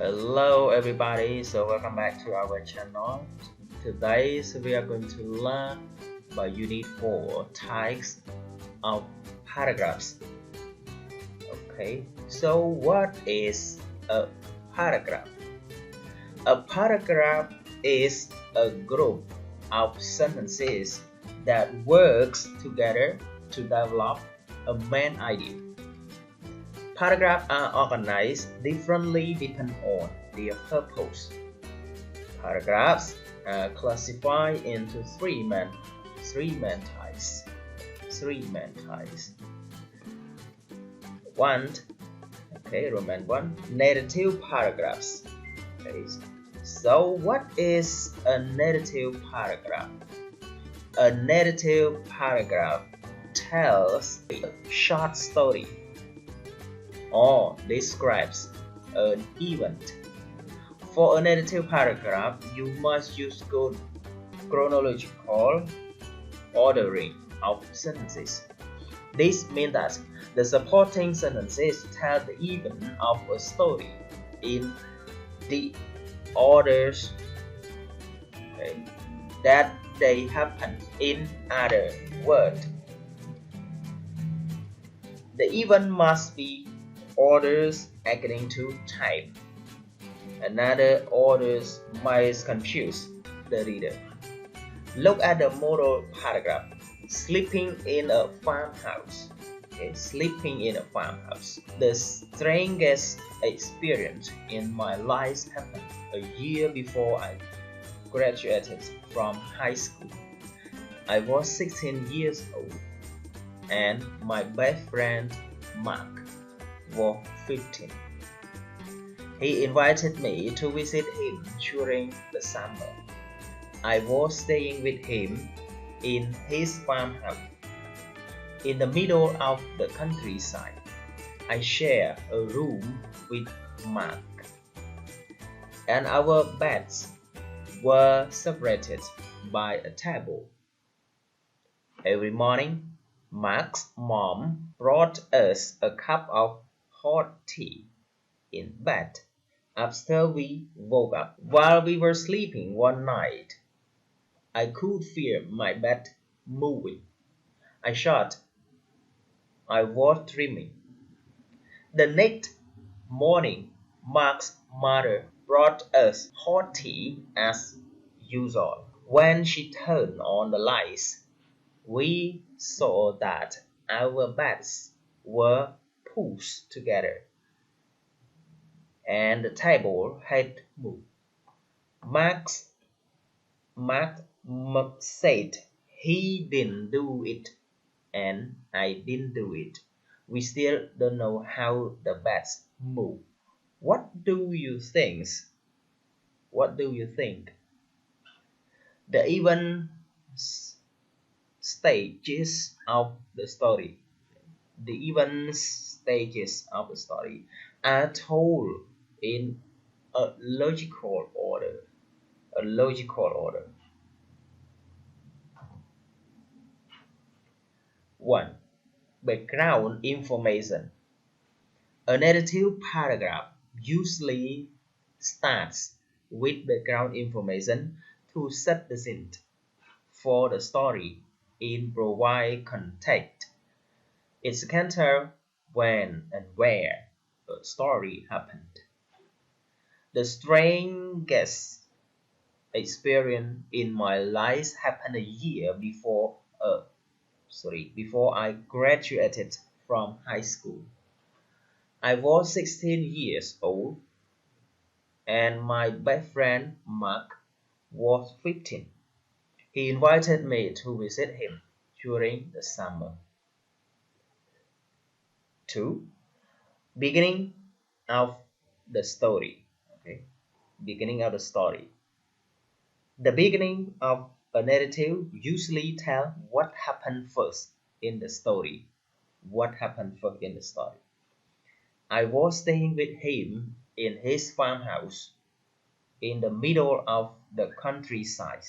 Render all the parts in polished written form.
Hello everybody, so welcome back to our channel. Today we are going to learn about Unit 4 types of paragraphs. Okay, so what is a paragraph? A paragraph is a group of sentences that works together to develop a main idea. Paragraphs are organized differently depending on their purpose. Paragraphs are classified into three main types. Roman one, narrative paragraphs. Okay, so what is a narrative paragraph? A narrative paragraph tells a short story or describes an event. For a narrative paragraph, you must use good chronological ordering of sentences. This means that the supporting sentences tell the event of a story in the orders that they happen. In other words, the event must be orders according to type. Another orders might confuse the reader. Look at the model paragraph. Sleeping in a farmhouse. Sleeping in a farmhouse. The strangest experience in my life happened a year before I graduated from high school. I was 16 years old, and my best friend Mark was 15. He invited me to visit him during the summer. I was staying with him in his farmhouse in the middle of the countryside. I shared a room with Mark, and our beds were separated by a table. Every morning, Mark's mom brought us a cup of hot tea in bed after we woke up. While we were sleeping one night, I could feel my bed moving. I thought I was dreaming. The next morning, Mark's mother brought us hot tea as usual. When she turned on the lights, we saw that our beds were pushed together and the table had moved. Mark said he didn't do it and I didn't do it. We still don't know how the beds move. What do you think? The event stages of the story. The event stages of the story are told in a logical order. 1. Background information. A narrative paragraph usually starts with background information to set the scene for the story and provide context. It can tell when and where a story happened. The strangest experience in my life happened a year before I graduated from high school. I was 16 years old, and my best friend Mark was 15. He invited me to visit him during the summer. 2. Beginning of the story. Beginning of the story. The beginning of a narrative usually tells what happened first in the story. I was staying with him in his farmhouse in the middle of the countryside.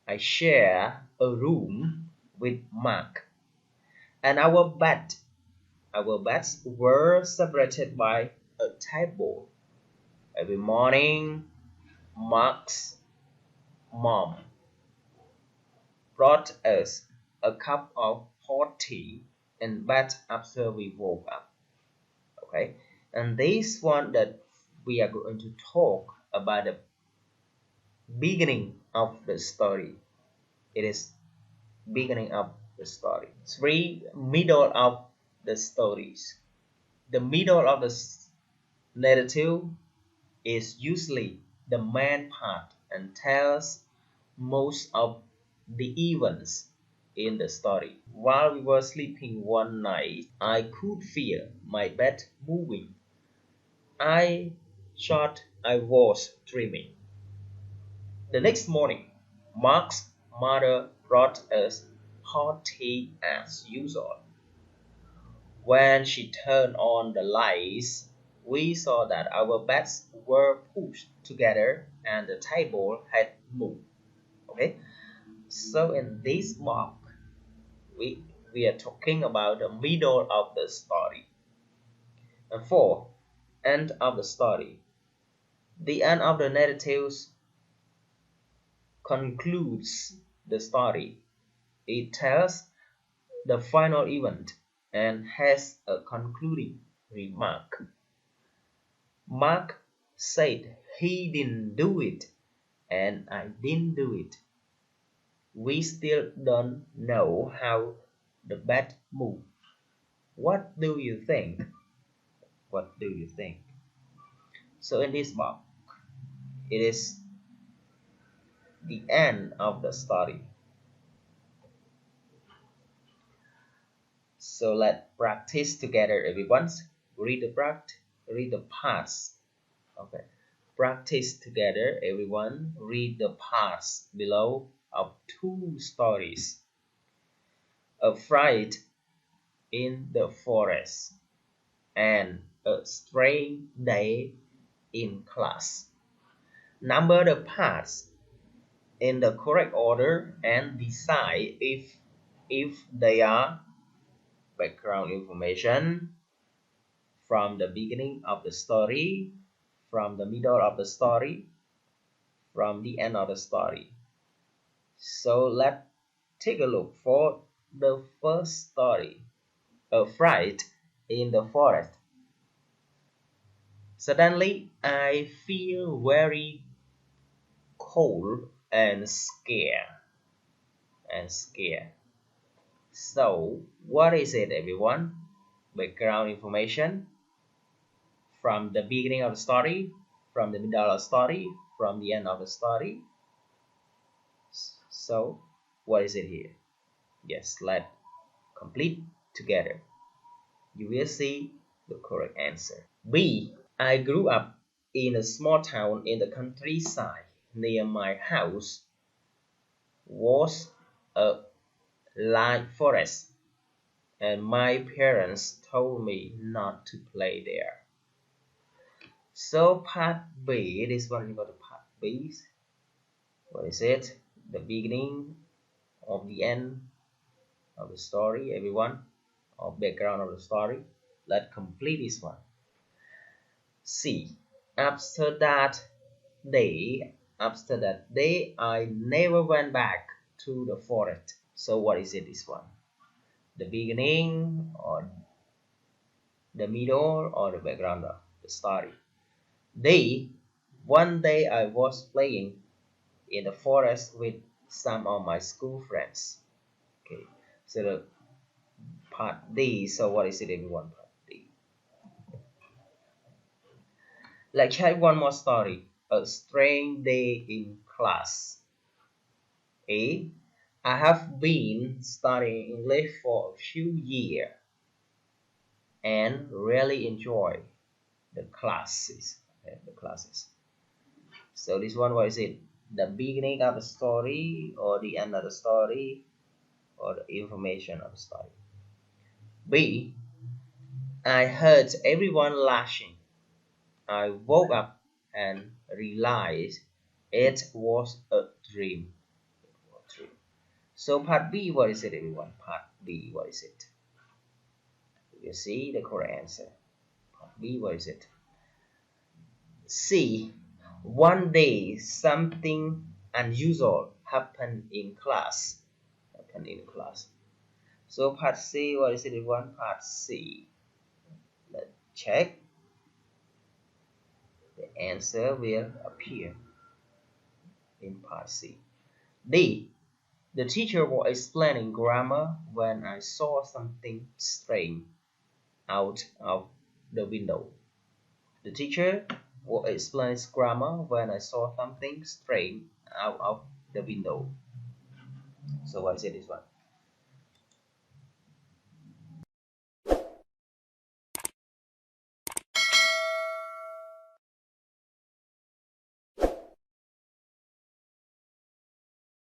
I shared a room with Mark, and our beds were separated by a table. Every morning, Mark's mom brought us a cup of hot tea in bed after we woke up. Okay, and this one that we are going to talk about the beginning of the story. It is beginning of the story. Three, middle of the stories. The middle of the narrative is usually the main part and tells most of the events in the story. While we were sleeping one night, I could feel my bed moving. I thought I was dreaming. The next morning, Mark's mother brought us hot tea as usual. When she turned on the lights, we saw that our beds were pushed together and the table had moved. Okay, so in this block, we we are talking about the middle of the story. And four, end of the story. The end of the narrative concludes the story. It tells the final event and has a concluding remark. Mark said he didn't do it and I didn't do it. We still don't know how the bed moved. What do you think? What do you think? So in this book, it is the end of the story. So let's practice together, everyone. Read the parts. Okay. Practice together, everyone. Read the parts below of two stories. A fright in the forest and a strange day in class. Number the parts in the correct order and decide if they are background information from the beginning of the story, from the middle of the story, from the end of the story. So let's take a look for the first story, a fright in the forest. Suddenly, I feel very cold and scared. So, what is it, everyone? Background information from the beginning of the story, from the middle of the story, from the end of the story. So, what is it here? Yes, let's complete together. You will see the correct answer. B. I grew up in a small town in the countryside. Near my house was a large forest, and my parents told me not to play there. So part B, this one is about the part B. What is it? The beginning of the end of the story, everyone, or background of the story. Let's complete this one. C. After that day, I never went back to the forest. So what is it? This one, the beginning or the middle or the background of the story. One day I was playing in the forest with some of my school friends. Okay, so the part D. So what is it, everyone? Part D. Let's check one more story. A strange day in class. A. I have been studying English for a few years and really enjoy the classes. Okay, the classes. So this one, what is it? The beginning of the story or the end of the story or the information of the story. B. I heard everyone laughing. I woke up and realized it was a dream. So part B, what is it, everyone? Part B, what is it? You see the correct answer. Part B, what is it? C. One day something unusual happened in class. So part C, what is it? One part C. Let's check. The answer will appear in part C. D. The teacher was explaining grammar when I saw something strange out of the window. The teacher was explaining grammar when I saw something strange out of the window. So what is it? This one.